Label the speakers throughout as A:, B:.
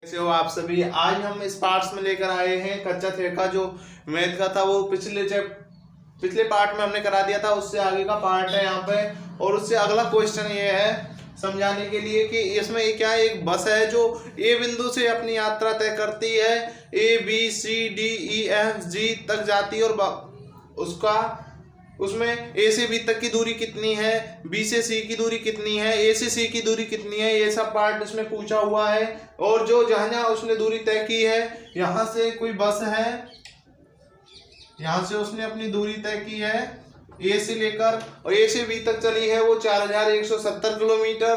A: कैसे हो आप सभी। आज हम इस पार्ट्स में लेकर आए हैं कच्चा थेका। जो मैथ का था वो पिछले पार्ट में हमने करा दिया था, उससे आगे का पार्ट है यहाँ पे। और उससे अगला क्वेश्चन ये है समझाने के लिए कि इसमें क्या है, एक बस है जो ए बिंदु से अपनी यात्रा तय करती है, A B C D E F G तक जाती है और उसका उसमें ए से बी तक की दूरी कितनी है, बी से सी की दूरी कितनी है, ए से सी की दूरी कितनी है, ये सब पार्ट इसमें पूछा हुआ है। और जो जहां जहां उसने दूरी तय की है, यहां से कोई बस है, यहां से उसने अपनी दूरी तय की है ए से लेकर, और ए से बी तक चली है वो 4170 किलोमीटर,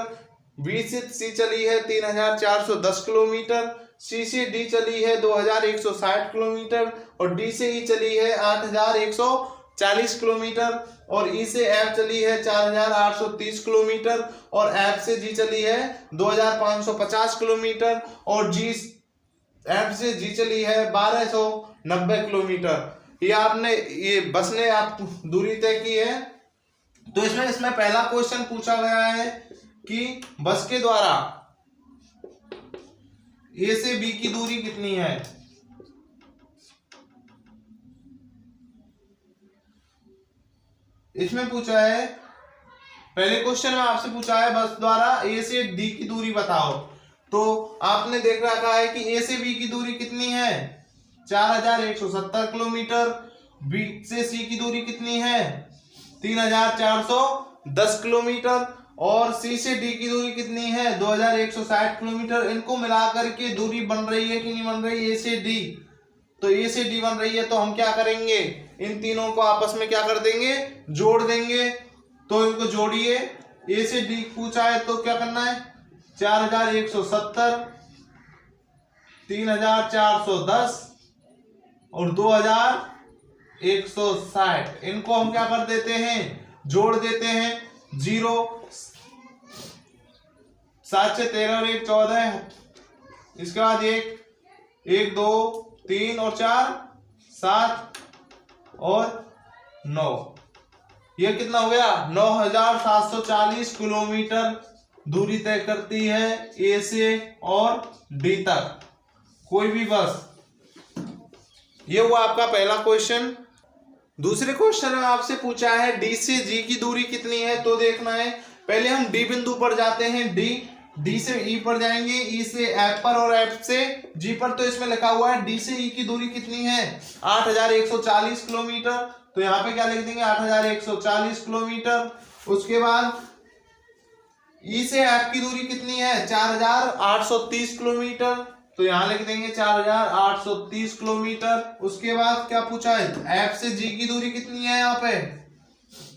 A: बी से सी चली है 3410 किलोमीटर, सी से डी चली है 2160 किलोमीटर, और डी से ई चली है 8140 किलोमीटर, और ई से एफ चली है 4830 किलोमीटर, और एफ से जी चली है 2550 किलोमीटर, और जी एफ से जी चली है 1290 किलोमीटर। ये बस ने आप दूरी तय की है। तो इसमें पहला क्वेश्चन पूछा गया है कि बस के द्वारा ए से बी की दूरी कितनी है। इसमें पूछा है, पहले क्वेश्चन में आपसे पूछा है बस द्वारा ए से डी की दूरी बताओ। तो आपने देख रखा है कि ए से बी की दूरी कितनी है 4170 किलोमीटर, बी से सी की दूरी कितनी है 3410 किलोमीटर, और सी से डी की दूरी कितनी है 2160 किलोमीटर। इनको मिलाकर के दूरी बन रही है कि नहीं बन रही, ए से डी। तो ए से डी बन रही है, तो हम क्या करेंगे, इन तीनों को आपस में क्या कर देंगे, जोड़ देंगे। तो इनको जोड़िए, ए से डी पूछा है तो क्या करना है 4170, 3410 और 2160, इनको हम क्या कर देते हैं, जोड़ देते हैं। 0 7 से 13 और 1 14, इसके बाद 1 2 3 और 4 7 और 9, ये कितना हो गया 9740 किलोमीटर दूरी तय करती है ए से और डी तक कोई भी बस। ये हुआ आपका पहला क्वेश्चन। दूसरे क्वेश्चन में आपसे पूछा है डी से जी की दूरी कितनी है। तो देखना है, पहले हम डी बिंदु पर जाते हैं, डी से ई पर जाएंगे, ई से एफ पर और एफ से जी पर। तो इसमें लिखा हुआ है डी से ई की दूरी कितनी है 8140 किलोमीटर। तो यहाँ पे क्या लिख देंगे 8140 किलोमीटर। उसके बाद ई से एफ की दूरी कितनी है 4830 किलोमीटर। तो यहां लिख देंगे 4830 किलोमीटर। उसके बाद क्या पूछा है, एफ से जी की दूरी कितनी है यहाँ पे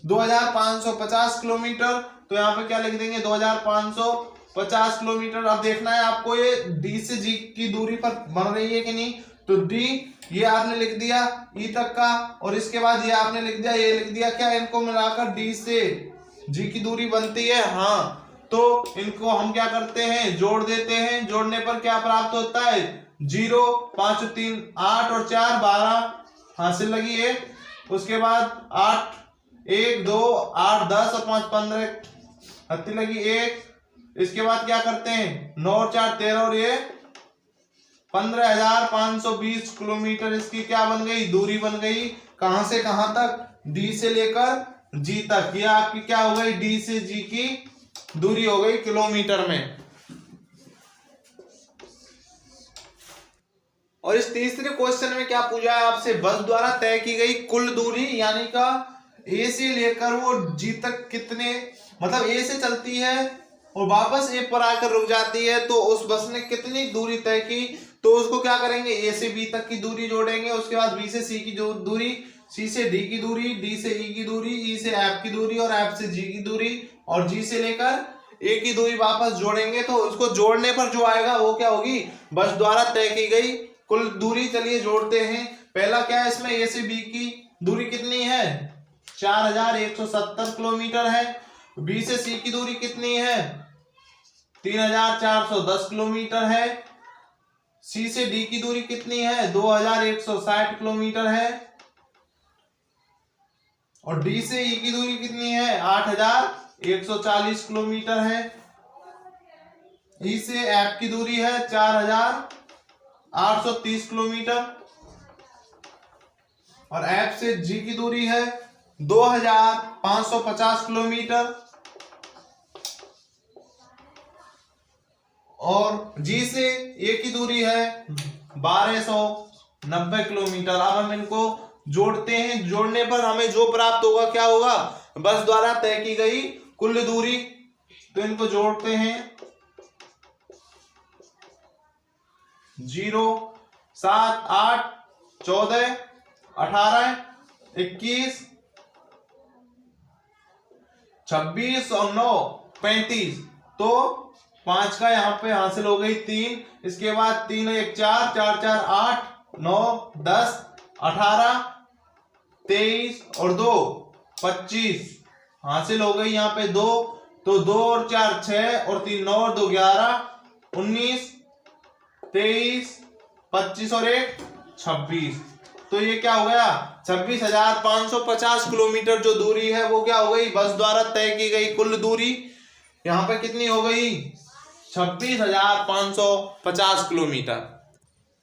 A: 2550 किलोमीटर। तो यहाँ पे क्या लिख देंगे 2550 किलोमीटर। अब देखना है आपको ये डी से जी की दूरी पर बन रही है कि नहीं। तो डी ये आपने लिख दिया ई तक का, और इसके बाद ये आपने लिख दिया, ये लिख दिया, क्या इनको मिलाकर डी से जी की दूरी बनती है। हाँ, तो इनको हम क्या करते हैं, जोड़ देते हैं। जोड़ने पर क्या प्राप्त होता है 0 5 3 8 और 4 12 हासिल लगी है। उसके बाद 8 1 2 8 10 और 5 15 हत्ती लगी 1। इसके बाद क्या करते हैं 9 और 4 13 और ये 15520 किलोमीटर इसकी क्या बन गई, दूरी बन गई। कहां से कहां तक, डी से लेकर जी तक। ये आपकी क्या हो गई, डी से जी की दूरी हो गई किलोमीटर में। और इस तीसरे क्वेश्चन में क्या पूछा है आपसे, बस द्वारा तय की गई कुल दूरी, यानी का ए से लेकर वो जी तक कितने, मतलब ए से चलती है और वापस ए पर आकर रुक जाती है, तो उस बस ने कितनी दूरी तय की। तो उसको क्या करेंगे, ए से बी तक की दूरी जोड़ेंगे, उसके बाद बी से सी की जो दूरी, सी से डी की दूरी, डी से ई की दूरी, ई से एफ की दूरी और एफ से जी की दूरी, और जी से लेकर ए की दूरी वापस जोड़ेंगे। तो उसको जोड़ने पर जो आएगा वो क्या होगी, बस द्वारा तय की गई कुल दूरी। चलिए जोड़ते हैं। पहला क्या है, इसमें ए से बी की दूरी कितनी है 4170 किलोमीटर है। बी से सी की दूरी कितनी है 3410 किलोमीटर है। सी से डी की दूरी कितनी है 2160 किलोमीटर है। और डी से ई की दूरी कितनी है 8140 किलोमीटर है। ई से एफ की दूरी है 4830 किलोमीटर और एफ से जी की दूरी है 2550 किलोमीटर और जी से ए की दूरी है 1290 किलोमीटर। अब हम इनको जोड़ते हैं। जोड़ने पर हमें जो प्राप्त होगा क्या होगा, बस द्वारा तय की गई कुल दूरी। तो इनको जोड़ते हैं 0 7 8 14 18 21 26 और 9 35। तो 5 का यहाँ पे हासिल हो गई 3। इसके बाद 3 1 4 4 4 8 9 10 18 23 और 2 25 हासिल हो गई यहाँ पे 2। तो 2 और 4 6 और 3 9 और 2 11 19 23 25 और 1 26। तो ये क्या हो गया 26,550 किलोमीटर जो दूरी है वो क्या हो गई, बस द्वारा तय की गई कुल दूरी। यहाँ पे कितनी हो गई 26,550 किलोमीटर।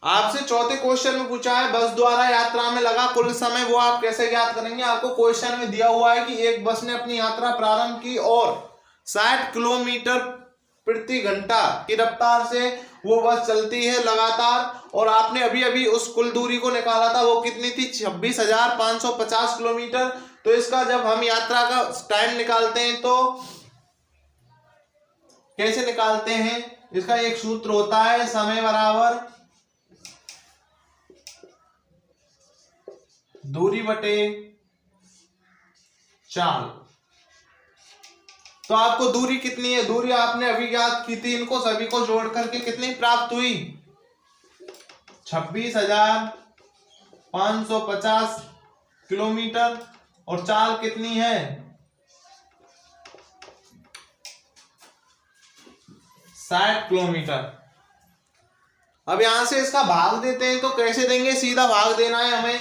A: आपसे चौथे क्वेश्चन में पूछा है बस द्वारा यात्रा में लगा कुल समय, वो आप कैसे ज्ञात करेंगे। आपको क्वेश्चन में दिया हुआ है कि एक बस ने अपनी यात्रा प्रारंभ की और 60 किलोमीटर प्रति घंटा की रफ्तार से वो बस चलती है लगातार, और आपने अभी अभी उस कुल दूरी को निकाला था, वो कितनी थी 26,550 किलोमीटर। तो इसका जब हम यात्रा का टाइम निकालते हैं तो कैसे निकालते हैं, इसका एक सूत्र होता है समय बराबर दूरी बटे चाल। तो आपको दूरी कितनी है, दूरी आपने अभी ज्ञात की थी, इनको सभी को जोड़ करके कितनी प्राप्त हुई 26,550 किलोमीटर और चाल कितनी है 60 किलोमीटर। अब यहां से इसका भाग देते हैं, तो कैसे देंगे, सीधा भाग देना है हमें।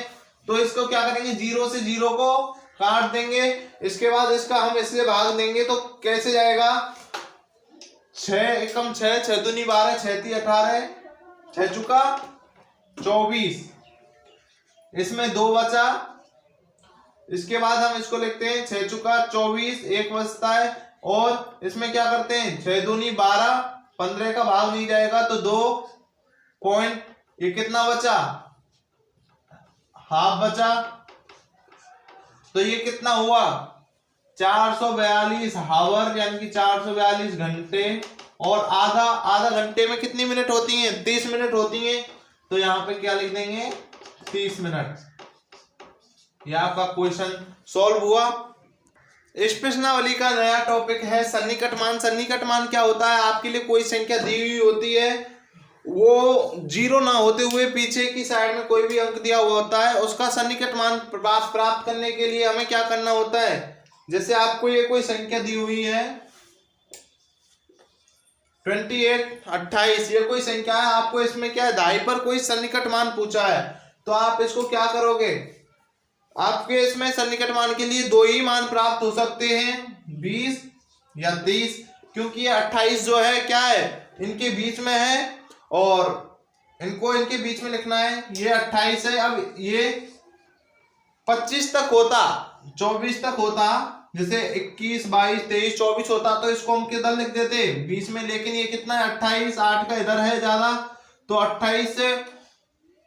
A: तो इसको क्या करेंगे 0 से 0 को काट देंगे, इसके बाद इसका हम इससे भाग देंगे तो कैसे जाएगा 6 एकम 6 6 दूनी 12 6 ती 18 6 चुका 24, इसमें 2 बचा। इसके बाद हम इसको लिखते हैं 6 चुका 24 1 बचता है, और इसमें क्या करते हैं 6 दूनी 12 15 का भाग नहीं जाएगा तो 2 पॉइंट, ये कितना बचा हाफ बचा। तो ये कितना हुआ 442 हावर यानी कि 442 घंटे, और आधा घंटे में कितनी मिनट होती हैं 30 मिनट होती हैं। तो यहाँ पे क्या लिख देंगे 30 मिनट। ये आपका क्वेश्चन सॉल्व हुआ। इस प्रश्नावली का नया टॉपिक है सन्निकट मान। सन्निकट मान क्या होता है, आपके लिए कोई संख्या दी हुई होती है, वो 0 ना होते हुए पीछे की साइड में कोई भी अंक दिया हुआ होता है, उसका सन्निकट मान प्राप्त करने के लिए हमें क्या करना होता है। जैसे आपको ये कोई संख्या दी हुई है 28 28, ये कोई संख्या है, आपको इसमें क्या है दाई पर कोई सन्निकट मान पूछा है, तो आप इसको क्या करोगे, आपके इसमें सन्निकट मान के लिए 2 ही मान प्राप्त हो सकते हैं 20 या 30, क्योंकि ये 28 जो है क्या है इनके बीच में है और इनको इनके बीच में लिखना है, ये 28 है। अब ये 25 तक होता 24 तक होता, जैसे 21 22 23 24 होता तो इसको हम किधर लिख देते 20 में, लेकिन ये कितना है 28, 8 का इधर है ज्यादा, तो 28 से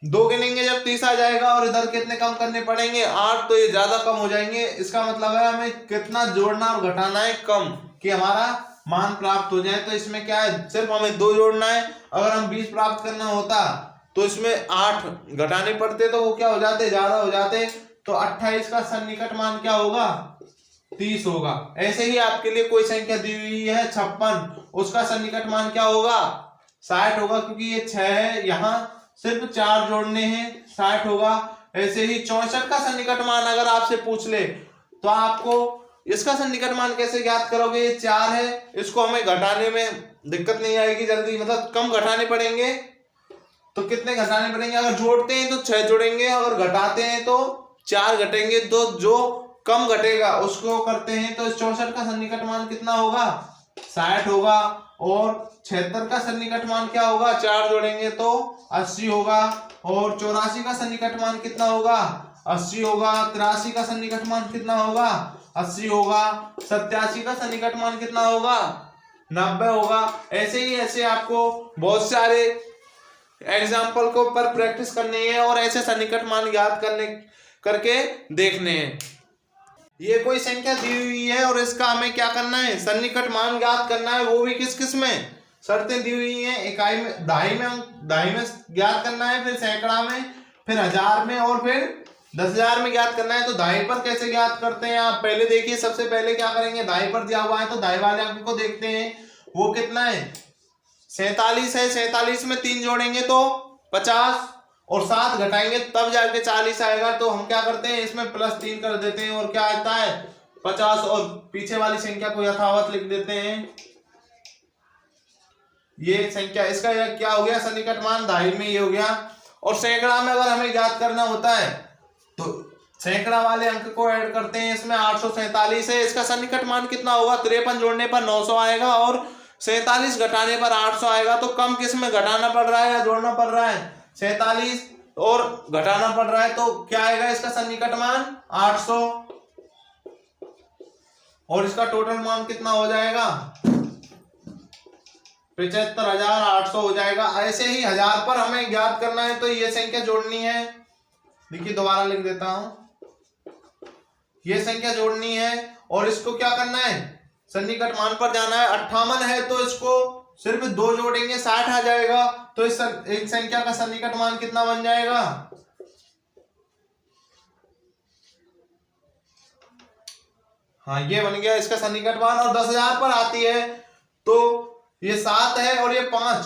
A: 2 गिनेंगे जब 30 आ जाएगा, और इधर कितने कम करने पड़ेंगे 8, तो ये ज्यादा कम हो जाएंगे। इसका मतलब है हमें कितना जोड़ना और घटाना है कम, कि हमारा मान प्राप्त हो जाए। तो इसमें क्या है सिर्फ हमें 2 जोड़ना है, अगर हम 20 प्राप्त करना होता तो इसमें 8 घटाने पड़ते तो वो क्या हो जाते ज्यादा हो जाते। तो 28 का सन्निकट मान क्या होगा 30 होगा। ऐसे ही आपके लिए कोई संख्या दी हुई है 56, उसका सन्निकट मान क्या होगा 60 होगा, क्योंकि ये 6 है, यहाँ सिर्फ 4 जोड़ने हैं 60 होगा। ऐसे ही 64 का सन्निकट मान अगर आपसे पूछ ले तो आपको इसका सन्निकट मान कैसे ज्ञात करोगे, ये 4 है, इसको हमें घटाने में दिक्कत नहीं आएगी जल्दी, मतलब कम घटाने पड़ेंगे। तो कितने घटाने पड़ेंगे, अगर जोड़ते हैं तो 6 जोड़ेंगे, अगर घटाते हैं तो 4 घटेंगे, तो जो कम घटेगा उसको करते हैं। तो 64 का सन्निकट मान कितना होगा 60 होगा। और 76 का सन्निकट मान क्या होगा, 4 जोड़ेंगे तो 80 होगा। और 84 का सन्निकट मान कितना होगा, 80 होगा। 83 का सन्निकट मान कितना होगा, 80 होगा। 87 का सन्निकट मान कितना होगा, 90 होगा। ऐसे ही ऐसे आपको बहुत सारे एग्जाम्पल को पर प्रैक्टिस करनी है और ऐसे सन्निकट मान याद करके देखने हैं। ये कोई संख्या दी हुई है और इसका हमें क्या करना है, सन्निकट मान ज्ञात करना है, वो भी किस किस में, शर्तें दी हुई हैं। इकाई में, दहाई में ज्ञात करना है, फिर सैकड़ा में, फिर हजार में और फिर 10,000 में ज्ञात करना है। तो दहाई पर कैसे ज्ञात करते हैं आप पहले देखिए। सबसे पहले क्या करेंगे, दहाई पर दिया हुआ है तो दहाई वाले अंक को देखते हैं, वो कितना है, 47 है। 47 में 3 जोड़ेंगे तो 50 और 7 घटाएंगे तब जाके 40 आएगा। तो हम क्या करते हैं, इसमें +3 कर देते हैं और क्या आता है 50 और पीछे वाली संख्या को यथावत लिख देते हैं। ये संख्या, इसका क्या हो गया, सन्निकट मान दहाई में ये हो गया। और सैकड़ा में अगर हमें ज्ञात करना होता है तो सैकड़ा वाले अंक को ऐड करते हैं। इसमें 847 है, इसका सन्निकट मान कितना होगा, 53 जोड़ने पर 900 आएगा और 47 घटाने पर 800 आएगा। तो कम किस में घटाना पड़ रहा है या जोड़ना पड़ रहा है, 47 और घटाना पड़ रहा है। तो क्या आएगा इसका सन्निकट मान 800 और इसका टोटल मान कितना हो जाएगा, 75,800 हो जाएगा। ऐसे ही 1000 पर हमें ज्ञात करना है तो ये संख्या जोड़नी है। देखिए दोबारा लिख देता हूं, ये संख्या जोड़नी है और इसको क्या करना है, सन्निकट मान पर जाना है। 58 है तो इसको सिर्फ 2 जोड़ेंगे 60 आ जाएगा। तो इस एक संख्या का सन्निकट मान कितना बन जाएगा, हाँ ये बन गया इसका सन्निकट मान। और 10,000 पर आती है तो ये 7 है और ये 5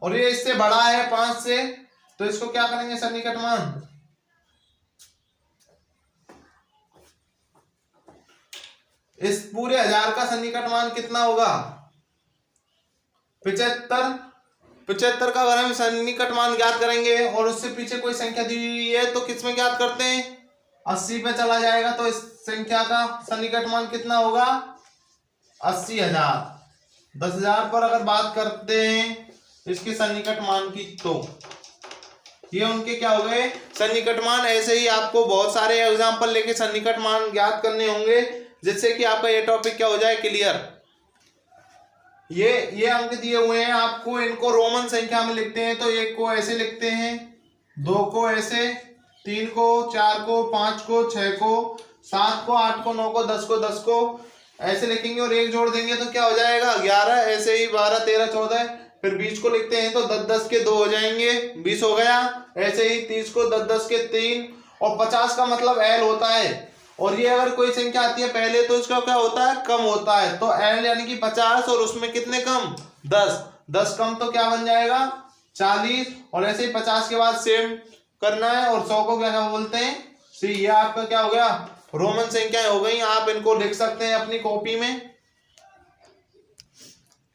A: और ये इससे बड़ा है 5 से, तो इसको क्या करेंगे सन्निकट मान, इस पूरे 1000 का सन्निकट मान कितना होगा 75। 75 का अगर हम सन्निकट मान ज्ञात करेंगे और उससे पीछे कोई संख्या दी हुई है तो किस में ज्ञात करते हैं, 80 पे चला जाएगा। तो इस संख्या का सन्निकट मान कितना होगा, 80,000। 10,000 पर अगर बात करते हैं इसके सन्निकट मान की तो ये उनके क्या हो गए सन्निकट मान। ऐसे ही आपको बहुत सारे एग्जाम्पल लेके सन्निकट मान ज्ञात करने होंगे जिससे कि आपका ये टॉपिक क्या हो जाए क्लियर। ये अंक दिए हुए हैं आपको, इनको रोमन संख्या में लिखते हैं तो 1 को ऐसे लिखते हैं, 2 को ऐसे, 3 को, 4 को, 5 को, 6 को, 7 को, 8 को, 9 को, 10 को, 10 को ऐसे लिखेंगे और 1 जोड़ देंगे तो क्या हो जाएगा 11। ऐसे ही 12, 13, 14, फिर 20 को लिखते हैं तो 10 के 2 हो जाएंगे, 20 हो गया। ऐसे ही 30 को 10 के 3 और 50 का मतलब L होता है। और ये अगर कोई संख्या आती है पहले तो इसका क्या होता है, कम होता है। तो L यानी कि 50 और उसमें कितने कम, 10 कम तो क्या बन जाएगा 40। और ऐसे ही 50 के बाद सेम करना है और 100 को क्या बोलते हैं सी। ये आपका क्या हो गया रोमन संख्याएं हो गई। आप इनको लिख सकते हैं अपनी कॉपी में।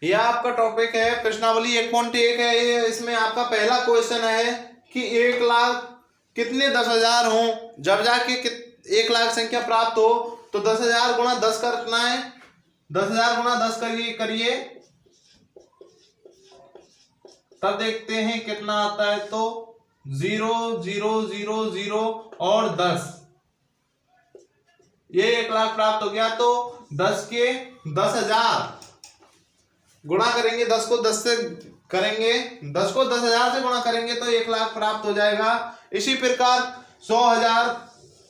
A: यह आपका टॉपिक है प्रश्नावली 1.1 है। ये इसमें आपका पहला क्वेश्चन है कि 1 लाख कितने 10,000 हो, जब जाके 1 लाख संख्या प्राप्त हो तो 10,000 गुणा 10 करना है। 10,000 गुणा 10 करिए तब देखते हैं कितना आता है। तो 0 0 0 0 और 10, ये 1 लाख प्राप्त हो गया। तो 10 के 10,000 गुणा करेंगे, 10 को 10 से करेंगे, 10 को 10,000 से गुणा करेंगे तो 1 लाख प्राप्त हो जाएगा। इसी प्रकार 100,000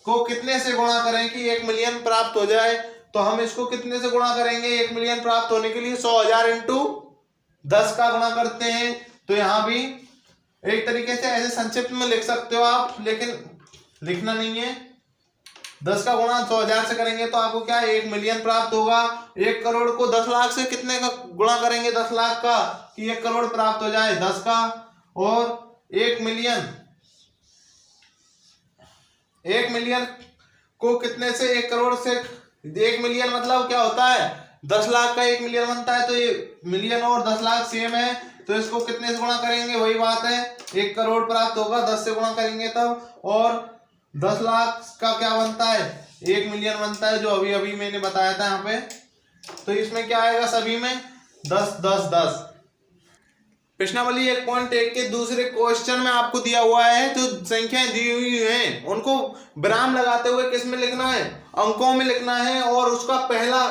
A: को कितने से गुणा करें कि 1 मिलियन प्राप्त हो जाए, तो हम इसको कितने से गुणा करेंगे 1 मिलियन प्राप्त होने के लिए 100,000 इंटू 10 का गुणा करते हैं। तो यहाँ भी एक तरीके से ऐसे संक्षिप्त में लिख सकते हो आप, लेकिन लिखना नहीं है। 10 का गुणा 100,000 से करेंगे तो आपको क्या 1 मिलियन प्राप्त होगा। 1 करोड़ को 10 लाख से कितने का गुणा करेंगे 10 लाख का कि 1 करोड़ प्राप्त हो जाए 10 का। और 1 मिलियन को कितने से 1 करोड़ से, 1 मिलियन मतलब क्या होता है 10 लाख का 1 मिलियन बनता है। तो ये मिलियन और 10 लाख सेम है तो इसको कितने से गुणा करेंगे वही बात है, 1 करोड़ प्राप्त होगा 10 से गुणा करेंगे तब। और 10 लाख का क्या बनता है 1 मिलियन बनता है, जो अभी अभी मैंने बताया था यहाँ पे। तो इसमें क्या आएगा सभी में 10 10 10। प्रश्नावली 1.1 के दूसरे क्वेश्चन में आपको दिया हुआ है जो संख्याएं दी हुई हैं उनको विराम लगाते हुए किस में लिखना है, अंकों में लिखना है। और उसका पहला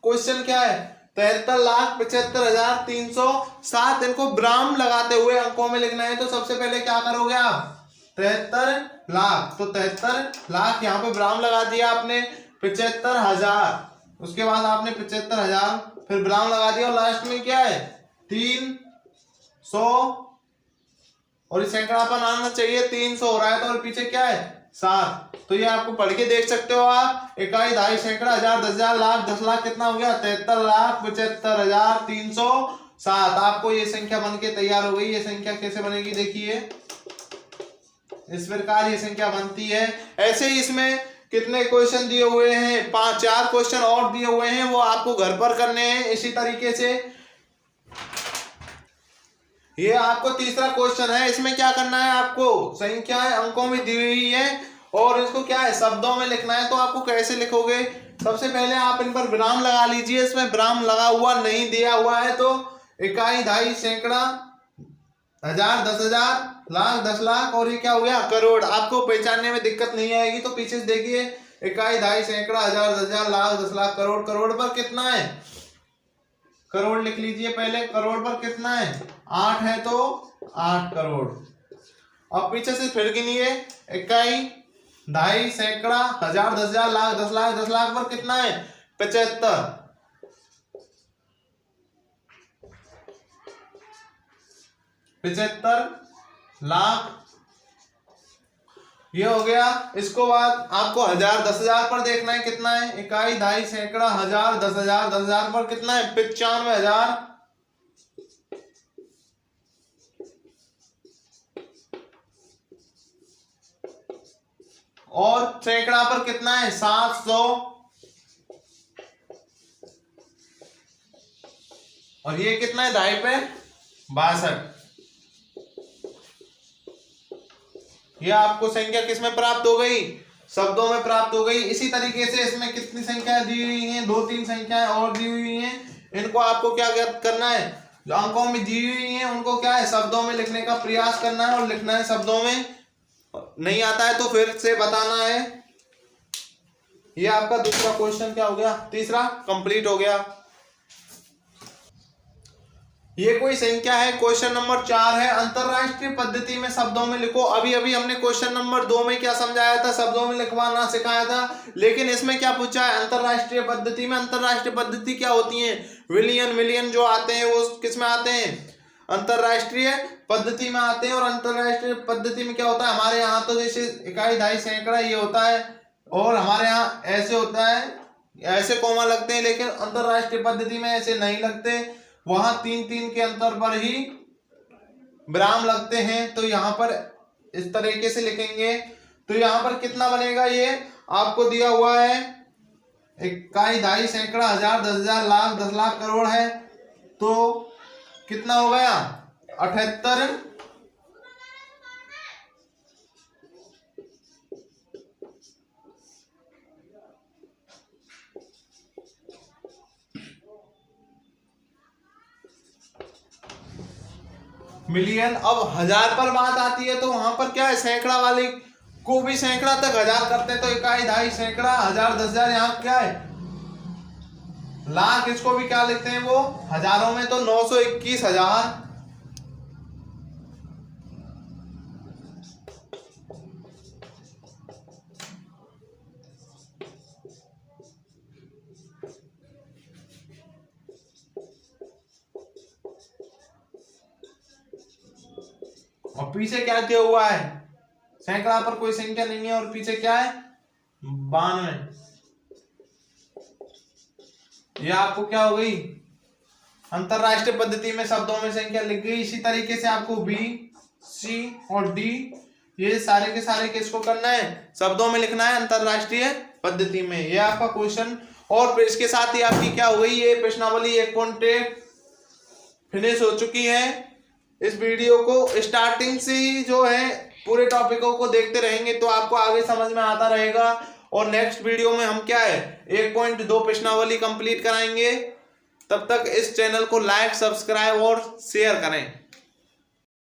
A: क्वेश्चन क्या है, 73,75,307। इनको विराम लगाते हुए अंकों में लिखना है। तो सबसे पहले क्या करोगे आप, 73 लाख, तो 73 लाख यहाँ पे विराम लगा दिया आपने। 75,000, उसके बाद आपने 75,000 फिर विराम लगा दिया और लास्ट में क्या है 300। और इस सैकड़ापन आना चाहिए 300 हो रहा है तो और पीछे क्या है 7। तो ये आपको पढ़ के देख सकते हो आप। इकाई, दहाई, सैकड़ा, हजार, 10,000, लाख, 10 लाख कितना हो गया 73,75,307। आपको ये संख्या बन के तैयार हो गई। ये संख्या कैसे बनेगी देखिए, इस प्रकार ये संख्या बनती है। ऐसे ही इसमें कितने क्वेश्चन दिए हुए हैं, 4 क्वेश्चन और दिए हुए हैं, वो आपको घर पर करने हैं। इसी तरीके से ये आपको तीसरा क्वेश्चन है। इसमें क्या करना है, आपको संख्याएं अंकों में दी हुई है और इसको क्या है शब्दों में लिखना है। तो आपको कैसे लिखोगे, सबसे पहले आप इन पर विराम लगा लीजिए। इसमें विराम लगा हुआ नहीं दिया हुआ है तो इकाई, दहाई, सैकड़ा, हजार, 10,000, लाख, 10 लाख और ये क्या हो गया करोड़। आपको पहचानने में दिक्कत नहीं आएगी तो पीछे से देखिए, इकाई, दहाई, सैकड़ा, हजार, 10,000, लाख, 10 लाख, करोड़। करोड़ पर कितना है, करोड़ लिख लीजिए पहले। करोड़ पर कितना है 8 है तो 8 करोड़। अब पीछे से फिर गिनिए, इकाई, दहाई, सैकड़ा, हजार, 10,000, लाख, 10 लाख, 10 लाख पर कितना है 75। 75 लाख ये हो गया। इसको बाद आपको हजार, 10,000 पर देखना है कितना है, इकाई, दहाई, सैकड़ा, हजार, 10,000, 10,000 पर कितना है 95,000। और सैकड़ा पर कितना है 700। और ये कितना है दहाई पे 62। ये आपको संख्या किसमें प्राप्त हो गई, शब्दों में प्राप्त हो गई। इसी तरीके से इसमें कितनी संख्याएं दी हुई हैं, 2-3 संख्याएं और दी हुई हैं। इनको आपको क्या करना है, जो अंकों में दी हुई हैं उनको क्या है शब्दों में लिखने का प्रयास करना है और लिखना है शब्दों में। नहीं आता है तो फिर से बताना है। ये आपका दूसरा क्वेश्चन क्या हो गया, तीसरा कंप्लीट हो गया। ये कोई संख्या है, क्वेश्चन नंबर 4 है, अंतरराष्ट्रीय पद्धति में शब्दों में लिखो। अभी अभी हमने क्वेश्चन नंबर 2 में क्या समझाया था, शब्दों में लिखवाना सिखाया था। लेकिन इसमें क्या पूछा है, अंतरराष्ट्रीय पद्धति में। अंतरराष्ट्रीय पद्धति क्या होती है, विलियन मिलियन जो आते हैं वो किस में आते हैं, अंतरराष्ट्रीय पद्धति में आते हैं। और अंतरराष्ट्रीय पद्धति में क्या होता है, हमारे यहाँ तो जैसे इकाई, दहाई, सैकड़ा ये होता है और हमारे यहाँ ऐसे होता है, ऐसे कोमा लगते हैं। लेकिन अंतरराष्ट्रीय पद्धति में ऐसे नहीं लगते, वहां 3-3 के अंतर पर ही विराम लगते हैं। तो यहाँ पर इस तरीके से लिखेंगे तो यहाँ पर कितना बनेगा, ये आपको दिया हुआ है इकाई, दहाई, सैकड़ा, हजार, 10,000, लाख, 10 लाख, करोड़ है। तो कितना हो गया 78। मिलियन। अब हजार पर बात आती है तो वहां पर क्या है, सैकड़ा वाले को भी सैकड़ा तक हजार करते हैं। तो इकाई, दहाई, सैकड़ा, हजार, 10,000, यहाँ क्या है लाख। इसको भी क्या लिखते हैं वो हजारों में, तो 921,000। और पीछे क्या दिया हुआ है, सैकड़ा पर कोई संख्या नहीं है और पीछे क्या है 92। ये आपको क्या हो गई, अंतरराष्ट्रीय पद्धति में शब्दों में संख्या लिख गई। इसी तरीके से आपको बी, सी और डी ये सारे के सारे किसको करना है, शब्दों में लिखना है अंतरराष्ट्रीय पद्धति में। ये आपका क्वेश्चन। और इसके साथ ही आपकी क्या हो गई, ये प्रश्नावली 1.1 फिनिश हो चुकी है। इस वीडियो को स्टार्टिंग से ही जो है पूरे टॉपिकों को देखते रहेंगे तो आपको आगे समझ में आता रहेगा। और नेक्स्ट वीडियो में हम क्या है 1.2 प्रश्नावली कंप्लीट कराएंगे। तब तक इस चैनल को लाइक, सब्सक्राइब और शेयर करें।